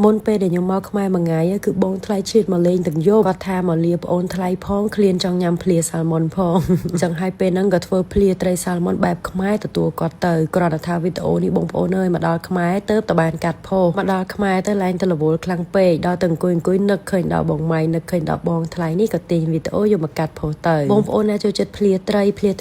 មុនពេលដែលខ្ញុំមកខ្មែរមួយថ្ងៃគឺបងថ្លៃជាតិមកលេងទាំងយប់គាត់ថាមកលាប្អូនថ្លៃផងឃ្លានចង់ញ៉ាំភ្លាសាល់ម៉ុនផងចឹងហើយពេលហ្នឹងក៏ធ្វើភ្លាត្រីសាល់ម៉ុនបែបខ្មែរទទួលគាត់ទៅគ្រាន់តែថាវីដេអូនេះបងប្អូនអើយមកដល់ខ្មែរទៅតបានកាត់ផុសមកដល់ខ្មែរទៅឡើងទៅរវល់ខ្លាំងពេកដល់ទៅអង្គុយនឹកឃើញដល់បងម៉ៃនឹកឃើញដល់បងថ្លៃនេះក៏ទាញវីដេអូយកមកកាត់ផុសទៅបងប្អូនណាចូលចិត្តភ្លាត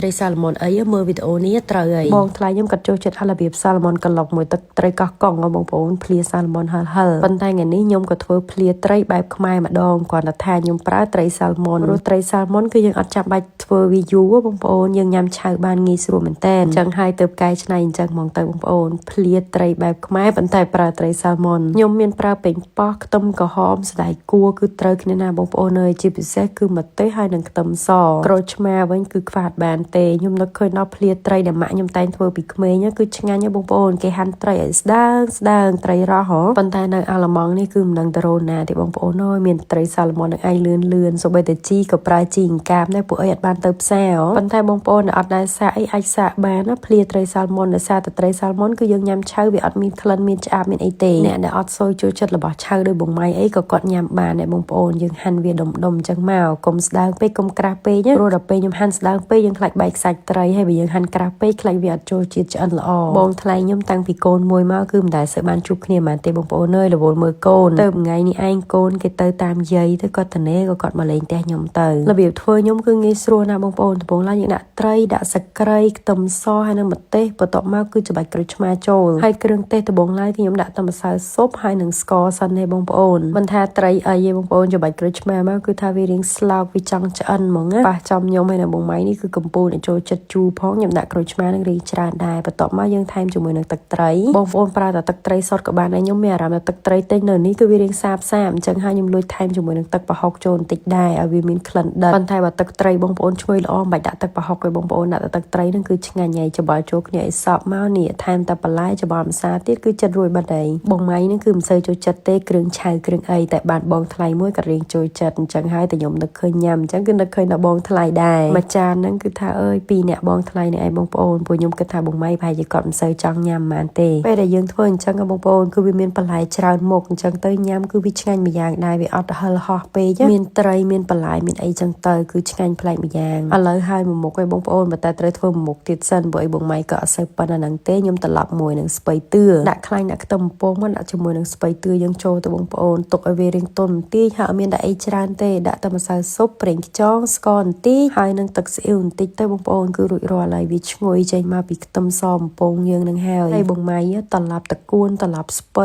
្រីសាល់ម៉ុនអីមើលវីដេអូនេះត្រូវហើយបងថ្លៃខ្ញុំក៏ចូលចិត្តរបៀបសាល់ម៉ុនកន្លុកមួយទឹកត្រីកោះកុងបងប្អូនភ្លាសាល់ម៉ុនហិលប៉ុន្តែថ្ងៃនេះខ្ញុំក៏ធ្វើភ្លាត្រីបែបខ្មែរម្ដងគាត់ថាខ្ញុំប្រើត្រីសាល់ម៉ុនព្រោះត្រីសាល់ម៉ុនគឺយើងអត់ចាំបាច់ធ្វើវាយូរបងប្អូនយើងញ៉ាំឆៅបានងាយស្រួលមែនតើអញ្ចឹងហើយទៅកែច្នៃអញ្ចឹងហ្មងទៅបងប្អូនភ្លាត្រីបែបខ្មែរប៉ុន្តែប្រើត្រីសាល់ម៉ុនខ្ញុំមានប្រើប៉េងប៉ោះខ្ទឹមក្រហមស្ដាយគួរគឺត្រូវគ្នាណាបងប្អូនអើយជាពិសេសគឺម្ទេសហើយនិងខ្ទឹមសក្រូចឆ្មាវិញគឺខ្វះបានទេខ្ញុំនឹកឃើញដល់ភ្លាត្រីដែលម៉ាក់ខ្ញុំតែងធ្វើពីក្មេងគឺឆ្ងាញ់បងប្អូនគេហាន់ត្រីឲ្យស្ដើងត្រីរ៉ស់ហ៎ប៉ុន្តែនៅអាល្លឺម៉ង់នេះគឺមិនដឹងទៅរោណាទេបងប្អូនអើយមានត្រីសាល់ម៉ុននឹងឯងលឿនសូម្បីតែជីក៏ប្រើជីអង្កាមដែរពួកអីអត់បានទៅផ្សារប៉ុន្តែបងប្អូនអត់ដែរសាកអីអាចសាកបានណាភ្លាត្រីសាល់ម៉ុនដោយសារតែត្រីសាល់ម៉ុនគឺយើងញ៉ាំឆៅវាអត់មានក្លិនមានឆ្អាបមានអីទេអ្នកដែលអត់សូវចូលចិត្តរបស់ឆៅដោយបងម៉ៃអីក៏គាត់ញ៉ាំបានដែរបងប្អូនយើងហាន់វាដុំអញ្ចឹងមកកុំស្ដើងពេកកុំក្រាស់ពេកព្រោះដល់ពេលខ្ញុំហាន់ស្ដើងពេកយើងខ្លាចបែកខ្សាច់ត្រីហើយបើយើងហាន់ក្រាស់ពេកខ្លាចវាអត់ចូលជាតិឆ្អិនល្អបងថ្លៃខ្ញុំតាំងពីកូនមួយមកគឺមិនដែលសូវបានជួបគ្នាបានទេបងប្អូនអើយរវល់មើលកូនទៅថ្ងៃនេះឯងកូនគេទៅតាមយាយទៅគាត់ទៅនេក៏គាត់មកលេងផ្ទះខ្ញុំទៅរបៀបធ្វើខ្ញុំគឺងាយស្រួលណាបងប្អូនដំបូងឡើយយើងដាក់ត្រីដាក់សក្រីខ្ទឹមសហើយនិងម្ទេសបន្ទាប់មកគឺច្របាច់ក្រូចឆ្មាចូលហើយគ្រឿងទេសដំបូងឡើយខ្ញុំដាក់តែម្សៅស៊ុបហើយនិងស្ករសិនទេបងប្អូនមិនថាត្រីអីទេបងប្អូនច្របាច់ក្រូចឆ្មាមកគឺថាវារៀងស្លោកវាចង់ឆ្អិនហ្មងណាប៉ះចំខ្ញុំហើយនៅបងម៉ៃនេះគឺកំពូលអ្នកចូលចិត្តជូរផងខ្ញុំដាក់ក្រូចឆ្មានឹងរៀងច្រើនដែរបន្ទាប់មកយើងថែមជាមួយនឹងទឹកត្រីបងប្អូនប្រើតែទឹកត្រីសុទ្ធក៏បានដែរខ្ញុំមានអារម្មណ៍ថាទឹកត្រីទិញនៅនេះគឺវារៀងសាបអញ្ចឹងហើយខ្ញុំលួចថែមជាមួយនឹងទឹកប្រហុកចូលបន្តិចដែរឲ្យវាមានក្លិនដិតប៉ុន្តែបើទឹកត្រីបងប្អូនឈ្ងុយល្អមិនបាច់ដាក់ទឹកប្រហុកទេបងប្អូនដាក់តែទឹកត្រីនឹងគឺឆ្ងាញ់ហើយច្របល់ចូលគ្នាឲ្យសព្វមកនេះថែមតែបន្លែច្របល់ម្សៅទៀតគឺចិត្តរួចបាត់ហើយបងម៉ៃនឹងគឺមិនសូវចូលចិត្តទេគ្រឿងឆៅគ្រឿងអីតែបានបងថ្លៃមួយក៏រៀងចូលចិត្តអញ្ចឹងហើយតែខ្ញុំនឹកឃើញញ៉ាំអញ្ចឹងគឺនឹកឃើញដល់បងថ្លៃដែរមួយចានហ្នឹងគឺថាអើយ2នាក់បងថ្លៃនេះឯងបងប្អូនពួកខ្ញុំគិតថាបងម៉ៃប្រហែលជាគាត់មិនសូវចង់ញ៉ាំបានទេពេលដែលយើងធ្វើអញ្ចឹងបងប្អូនគឺវាមានបន្លែច្រើនមុខអញ្ចឹងទៅញ៉ាំគឺវាឆ្ងាញ់ម្យ៉ាងដែរវាអត់ហិលហោះពេកមានត្រីមានបន្លែមានអីចឹងទៅគឺឆ្ងាញ់ប្លែកម្យ៉ាងឥឡូវហើយមួយមុខឯងបងប្អូនបើតែត្រូវធ្វើមួយមុខទៀតសិនព្រោះអីបងម៉ៃក៏អត់សូវប៉ុណ្ណាហ្នឹងទេខ្ញុំត្រឡប់មួយនឹងស្ពៃតឿដាក់ខ្លាញ់ដាក់ខ្ទឹមពងមកដាក់ជាមួយនឹងស្ពៃតឿយើងចូលទៅបងប្អូនទុកឲ្យវារៀងទន់បន្តិចហើយអត់មានដាក់អីច្រើនទេដាក់តែម្សៅស៊ុបប្រេងខ្យងស្ករបន្តិចហើយនឹងទឹកស៊ីអ៊ីវបន្តិចទៅបងប្អូនគឺរួចរាល់ហើយវាឈ្ងុយចេញមកពីខ្ទឹមសបំពងយើងនឹងហើយបងម៉ៃត្រឡប់តកួនត្រឡប់ស្ព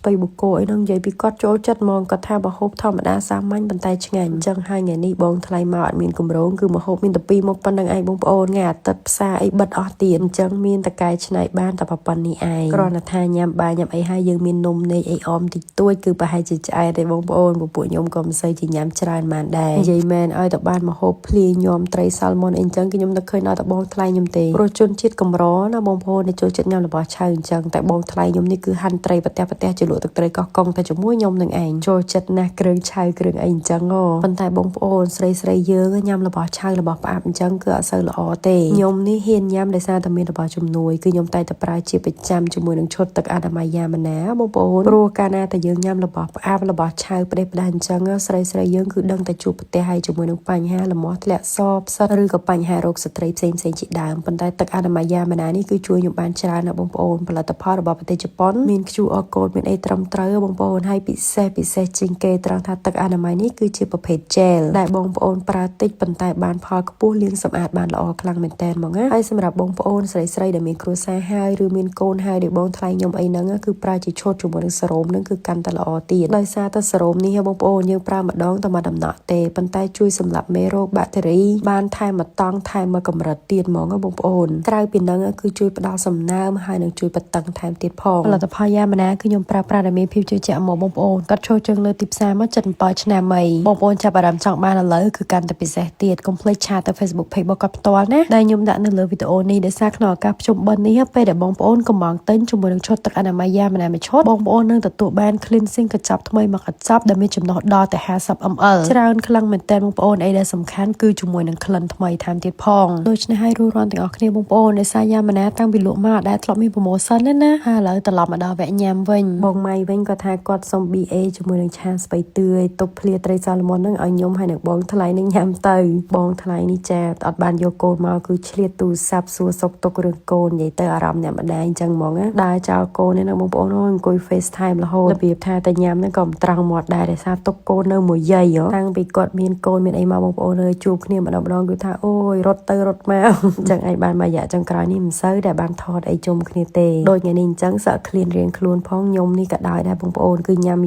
ៃបូកគោអីហ្នឹងនិយាយពីគាត់ចូលចិត្តហ្មងគាត់ថាម្ហូបធម្មតាសាមញ្ញប៉ុន្តែឆ្ងាញ់អញ្ចឹងហើយថ្ងៃនេះបងថ្លៃមកអត់មានកម្រងគឺម្ហូបមានតែពីរមុខប៉ុណ្្នឹងឯងបងប្អូនថ្ងៃអាទិត្យផ្សារអីបិទអស់ទៀតអញ្ចឹងមានតែកែច្នៃបានតែប៉ុណ្្នេះឯងគ្រាន់តែថាញ៉ាំបាយញ៉ាំអីហើយយើងមាននំនែកអីអមតិចតួចគឺប្រហែលជាឆ្អែតទេបងប្អូនពួកខ្ញុំក៏មិនសូវជាញ៉ាំច្រើនបានដែរនិយាយមែនឲ្យតែបានម្ហូបភ្លាញោមត្រីសាល់ម៉ុនអីអញ្ចឹងគឺខ្ញុំនឹកឃើញដល់តែបងថ្លៃខ្ញុំទេព្រោះជនជាតិកម្រណាបងប្អូនដែលចូលចិត្តញ៉ាំរបស់ឆៅអញ្ចឹងតែបងថ្លៃខ្ញុំនេះគឺហាន់ត្រីប្រទះជាលក់ទឹកត្រីកោះកុងតែជាមួយខ្ញុំនឹងឯងចូលចិត្តណាស់គ្រឿងឆៅគ្រឿងអីអញ្ចឹងប៉ុន្តែបងប្អូនស្រីយើងញ៉ាំរបស់ឆៅរបស់ផ្អាប់អញ្ចឹងគឺអត់សូវល្អទេខ្ញុំនេះហ៊ានញ៉ាំដោយសារតែមានរបស់ជំនួយគឺខ្ញុំតែប្រើជាប្រចាំជាមួយនឹងឈុតទឹកអនាម័យយ៉ាម៉ាណាបងប្អូនព្រោះកាលណាតែយើងញ៉ាំរបស់ផ្អាប់របស់ឆៅផ្ដេសផ្ដាស់អញ្ចឹងស្រីយើងគឺដឹងតែជួបប្រទះហើយជាមួយនឹងបញ្ហាលមាស់ធ្លាក់សផ្សិតឬក៏បញ្ហារោគស្ត្រីផ្សេងជាដើមប៉ុន្តែទឹកអនាម័យយ៉ាម៉ាណានេះគឺជួយខ្ញុំបានច្រើនណាស់បងប្អូនផលិតផលរបស់ប្រទេសជប៉ុនមាន QR code មានអីត្រឹមត្រូវបងប្អូនហើយពិសេសជាងគេត្រង់ថាទឹកអនាម័យនេះគឺជាប្រភេទ gel ដែលបងប្អូនប្រើតិចប៉ុន្តែបានផលខ្ពស់លាងសម្អាតបានល្អខ្លាំងមែនតើហ្មងណាហើយសម្រាប់បងប្អូនស្រីដែលមានគ្រួសារហើយឬមានកូនហើយដែលបងថ្លៃខ្ញុំអីហ្នឹងគឺប្រើជាឈុតជាមួយនឹងសេរ៉ូមហ្នឹងគឺកាន់តែល្អទៀតដោយសារតែសេរ៉ូមនេះបងប្អូនយើងប្រើម្ដងតែមួយដំណក់ទេប៉ុន្តែជួយសម្លាប់មេរោគបាក់តេរីបានថែមមកតង់ថែមមកកម្រិតទៀតហ្មងបងប្អូនក្រៅពីហ្នឹងគឺជួយផ្ដល់សំណើមហើយនឹងជួយបន្តឹងថែមទៀតផងផលិតផលយ៉ាម៉ាណាគឺខ្ញុំប្រើប្រាស់ដែលមានភាពជឿជាក់មកបងប្អូនគាត់ចូលជើងលើទីផ្សារមក7ឆ្នាំហើយបងប្អូនចាប់អារម្មណ៍ចង់បានឥឡូវគឺកាន់តែពិសេសទៀតកុំភ្លេចឆាតទៅ Facebook Page របស់គាត់ផ្ទាល់ណាដែលខ្ញុំដាក់នៅលើវីដេអូនេះដោយសារក្នុងឱកាសប្រជុំបិណ្ឌនេះពេលដែលបងប្អូនកំងទិញជាមួយនឹងឈុតទឹកអនាម័យយ៉ាម៉ាណាមួយឈុតបងប្អូននឹងទទួលបាន cleansing កញ្ចប់ថ្មីមកកញ្ចប់ដែលមានចំណុះដល់តែ50 ml ច្រើនខ្លាំងមែនតើបងប្អូនអីដែលសំខាន់គឺជាមួយនឹងក្លិនថ្មីថែមទៀតផងដូច្នេះហើយរួចរាល់ទាំងអស់គ្នាបងប្អូនដោយសារយ៉ាម៉ាណាតាំងពីលក់មកដែលធ្លាប់មាន promotion ណាហើយឥឡូវត្រឡប់មកដល់វគ្គញ៉ាំវិញបងម៉ៃ វិញក៏ថាគាត់សុំ BA ជាមួយនឹងឆាស្បៃតឿយទុកភ្លាត្រីសាឡម៉ុនហ្នឹងឲ្យខ្ញុំហើយនឹងបងថ្លៃនឹងញ៉ាំទៅបងថ្លៃនេះចាអត់បានយកកូនមកគឺឆ្លៀតទូរស័ព្ទសួរសុខទុក្ខរឿងកូននិយាយទៅអារម្មណ៍អ្នកម្ដាយអញ្ចឹងហ្មងណាដើរចោលកូននេះណាបងប្អូនអង្គុយ FaceTime រហូតរបៀបថាតែញ៉ាំហ្នឹងក៏មិនត្រង់មាត់ដែរដោយសារទុកកូននៅមួយយាយតាំងពីគាត់មានកូនមានអីមកបងប្អូនអើយជួបគ្នាម្ដងគឺថាអូយរត់ទៅរត់មកអញ្ចឹងឯងបានមួយរយៈចុងក្រោយនេះមិនសូវដែលបានថតអីជុំគ្នាទេដូចថ្ងៃនេះអញ្ចឹងសក់ឃ្លានរៀងខ្លួនផងខ្ញុំនេះក៏ដោយដែរបងប្អូនគឺញ៉ាំ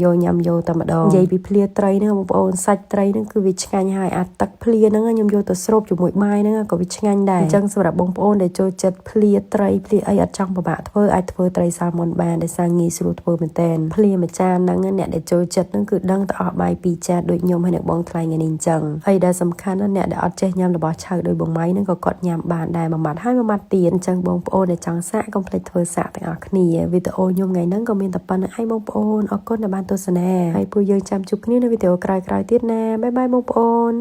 យកតែម្ដងនិយាយពីភ្លាត្រីហ្នឹងបងប្អូនសាច់ត្រីហ្នឹងគឺវាឆ្ងាញ់ហើយអាទឹកភ្លាហ្នឹងខ្ញុំយកទៅស្រូបជាមួយបាយហ្នឹងក៏វាឆ្ងាញ់ដែរអញ្ចឹងសម្រាប់បងប្អូនដែលចូលចិត្តភ្លាត្រីភ្លាអីអត់ចង់ពិបាកធ្វើអាចធ្វើត្រីសាល់ម៉ុនបានដែលសារងាយស្រួលធ្វើមែនតើភ្លាមួយចានហ្នឹងអ្នកដែលចូលចិត្តហ្នឹងគឺដឹងទៅអស់បាយ2ចានដូចខ្ញុំហើយអ្នកបងថ្លៃថ្ងៃនេះអញ្ចឹងហើយដែលសំខាន់ណាស់អ្នកដែលអត់ចេះញ៉ាំរបស់ឆៅដោយបងម៉ៃហ្នឹងក៏គាត់ញ៉ាំបានដែរមួយម៉ាត់ហើយមួយម៉ាត់ទៀតអញ្ចឹងបងប្អូនដែលចង់សាកកុំភ្លេចធ្វើសាកទាំងអស់គ្នាវីដេអូខ្ញុំថ្ងៃហ្នឹងក៏មានតែប៉ុណ្្នឹងហើយបងប្អូនអរគុណដែលបានទស្សនាហើយពួកយើងចាំជួបគ្នានៅវីដេអូក្រោយៗទៀតណាបាយបាយបងប្អូន